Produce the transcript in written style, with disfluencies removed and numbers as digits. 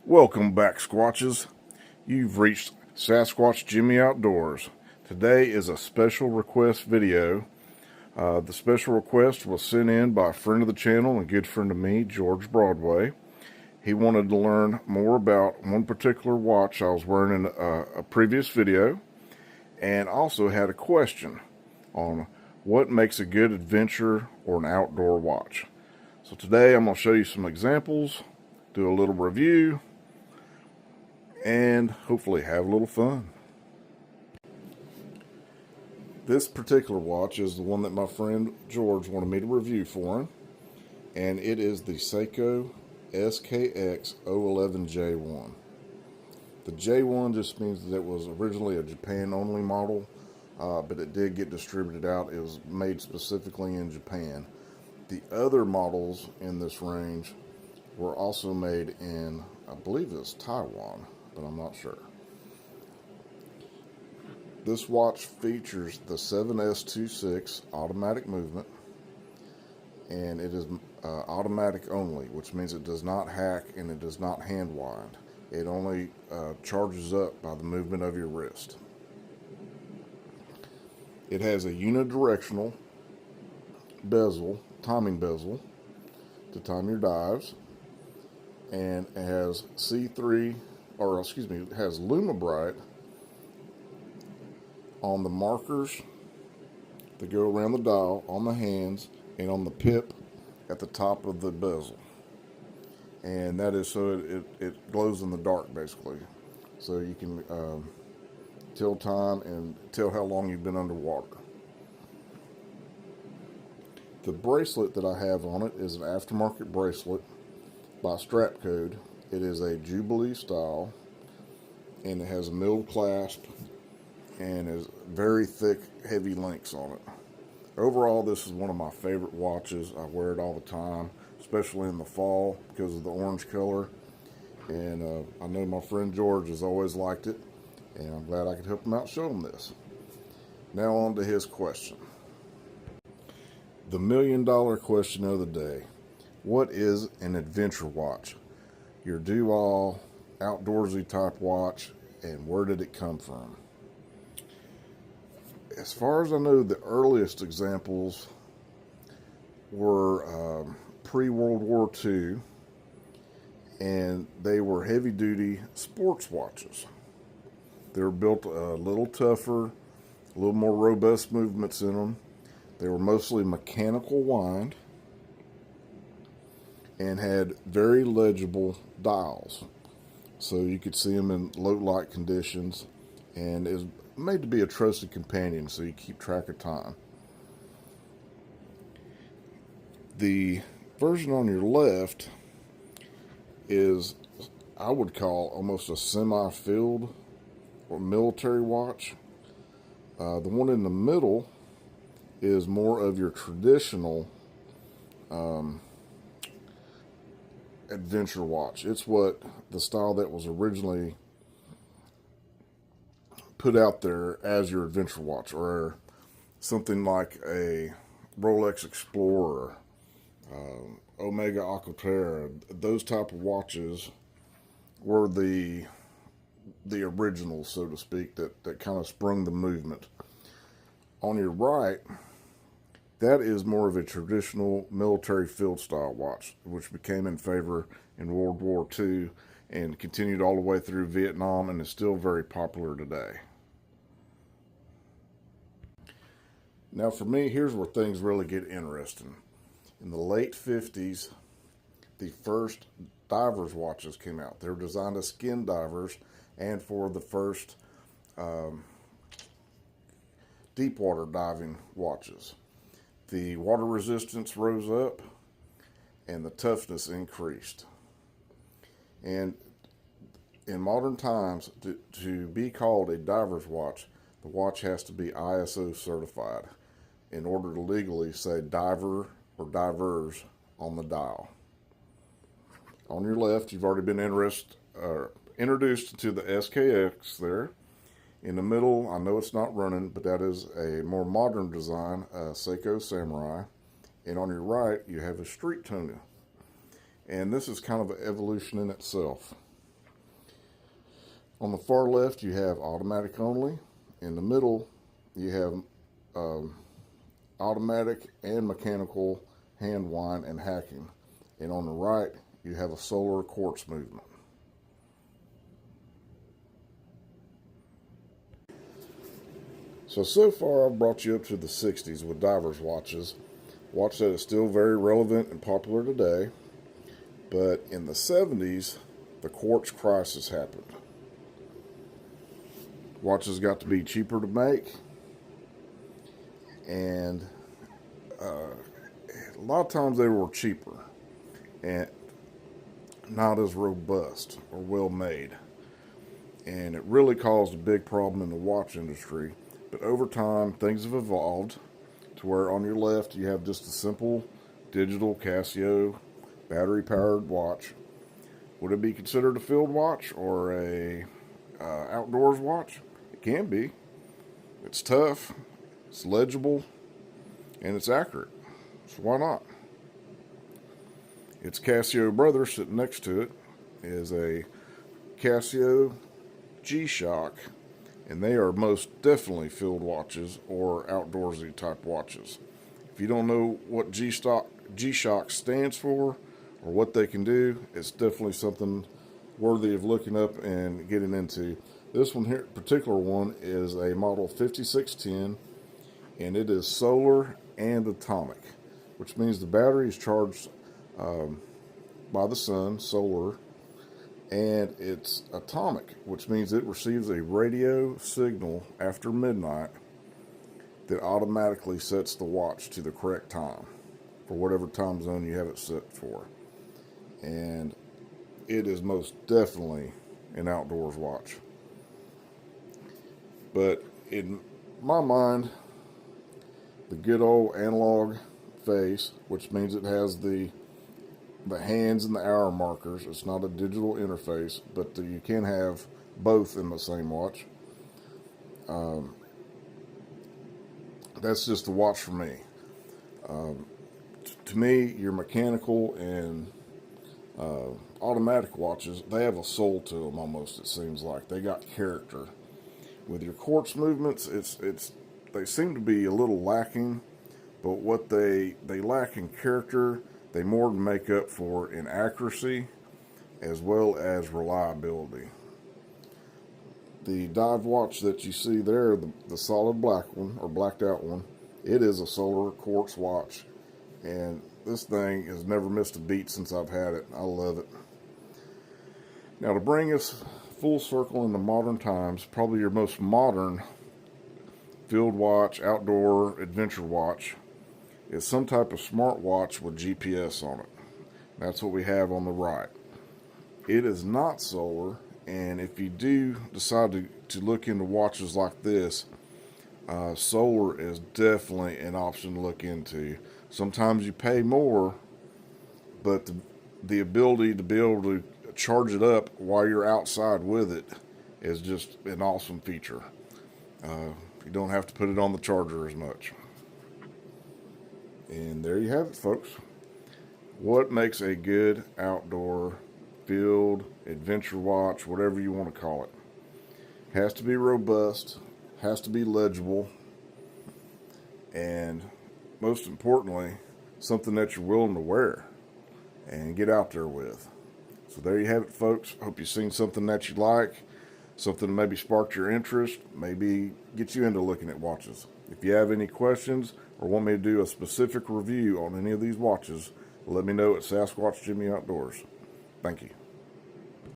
Welcome back, Squatches. You've reached Sasquatch Jimmy Outdoors. Today is a special request video. The special request was sent in by a friend of the channel and a good friend of me, George Broadway. He wanted to learn more about one particular watch I was wearing in a previous video, and also had a question on what makes a good adventure or an outdoor watch. So today I'm going to show you some examples, do a little review, and hopefully have a little fun. This particular watch is the one that my friend George wanted me to review for him, and it is the Seiko SKX 011J1. The J1 just means that it was originally a Japan-only model, but it did get distributed out. It was made specifically in Japan. The other models in this range were also made in, I believe it's Taiwan, but I'm not sure. This watch features the 7S26 automatic movement, and it is automatic only, which means it does not hack and it does not hand wind. It only charges up by the movement of your wrist. It has a unidirectional bezel, timing bezel, to time your dives, and it has it has LumiBrite on the markers that go around the dial, on the hands, and on the pip at the top of the bezel. And that is so it glows in the dark, basically. So you can tell time and tell how long you've been underwater. The bracelet that I have on it is an aftermarket bracelet by Strapcode. It is a Jubilee style, and it has a milled clasp and is very thick, heavy links on it. Overall, this is one of my favorite watches. I wear it all the time, especially in the fall because of the orange color. And I know my friend George has always liked it, and I'm glad I could help him out show him this. Now on to his question. The $1,000,000 question of the day. What is an adventure watch? Your do-all, outdoorsy type watch, and where did it come from? As far as I know, the earliest examples were pre-World War II, and they were heavy-duty sports watches. They were built a little tougher, a little more robust movements in them. They were mostly mechanical wind and had very legible dials, so you could see them in low light conditions, and it was made to be a trusted companion, so you keep track of time. The version on your left is, I would call, almost a semi-field or military watch. The one in the middle is more of your traditional adventure watch. It's what the style that was originally put out there as your adventure watch, or something like a Rolex Explorer, Omega Aquaterra. Those type of watches were the originals, so to speak, that kind of sprung the movement. On your right, that is more of a traditional military field style watch, which became in favor in World War II and continued all the way through Vietnam, and is still very popular today. Now for me, here's where things really get interesting. In the late 50s, the first divers watches came out. They were designed as skin divers and for the first deep water diving watches. The water resistance rose up and the toughness increased. And in modern times, to be called a diver's watch, the watch has to be ISO certified in order to legally say diver or divers on the dial. On your left, you've already been introduced to the SKX there. In the middle, I know it's not running, but that is a more modern design, Seiko Samurai. And on your right, you have a Street Tuna. And this is kind of an evolution in itself. On the far left, you have automatic only. In the middle, you have automatic and mechanical hand wind and hacking. And on the right, you have a solar quartz movement. So far I've brought you up to the 60s with divers watches. Watch that is still very relevant and popular today. But in the 70s, the quartz crisis happened. Watches got to be cheaper to make, and a lot of times they were cheaper and not as robust or well made. And it really caused a big problem in the watch industry. But over time, things have evolved to where on your left you have just a simple digital Casio battery-powered watch. Would it be considered a field watch or a outdoors watch? It can be. It's tough, it's legible, and it's accurate. So why not? Its Casio brother sitting next to it is a Casio G-Shock, and they are most definitely field watches or outdoorsy type watches. If you don't know what G-Shock stands for or what they can do, it's definitely something worthy of looking up and getting into. This one here, particular one, is a model 5610, and it is solar and atomic, which means the battery is charged by the sun, solar, and it's atomic, which means it receives a radio signal after midnight that automatically sets the watch to the correct time for whatever time zone you have it set for. And it is most definitely an outdoors watch. But in my mind, the good old analog face, which means it has the hands and the hour markers. It's not a digital interface, but you can have both in the same watch. That's just the watch for me. To me, your mechanical and automatic watches, they have a soul to them almost, it seems like. They got character. With your quartz movements, they seem to be a little lacking, but what they lack in character, they more than make up for in accuracy as well as reliability. The dive watch that you see there, the solid black one or blacked out one, it is a solar quartz watch, and this thing has never missed a beat since I've had it. I love it. Now, to bring us full circle into modern times, probably your most modern field watch, outdoor adventure watch is some type of smartwatch with GPS on it. That's what we have on the right. It is not solar, and if you do decide to look into watches like this, solar is definitely an option to look into. Sometimes you pay more, but the ability to be able to charge it up while you're outside with it is just an awesome feature. You don't have to put it on the charger as much. And there you have it, folks. What makes a good outdoor field adventure watch, whatever you want to call it? Has to be robust, has to be legible, and most importantly, something that you're willing to wear and get out there with. So there you have it, folks. Hope you've seen something that you like, something that maybe sparked your interest, maybe get you into looking at watches. If you have any questions or want me to do a specific review on any of these watches, let me know at Sasquatch Jimmy Outdoors. Thank you.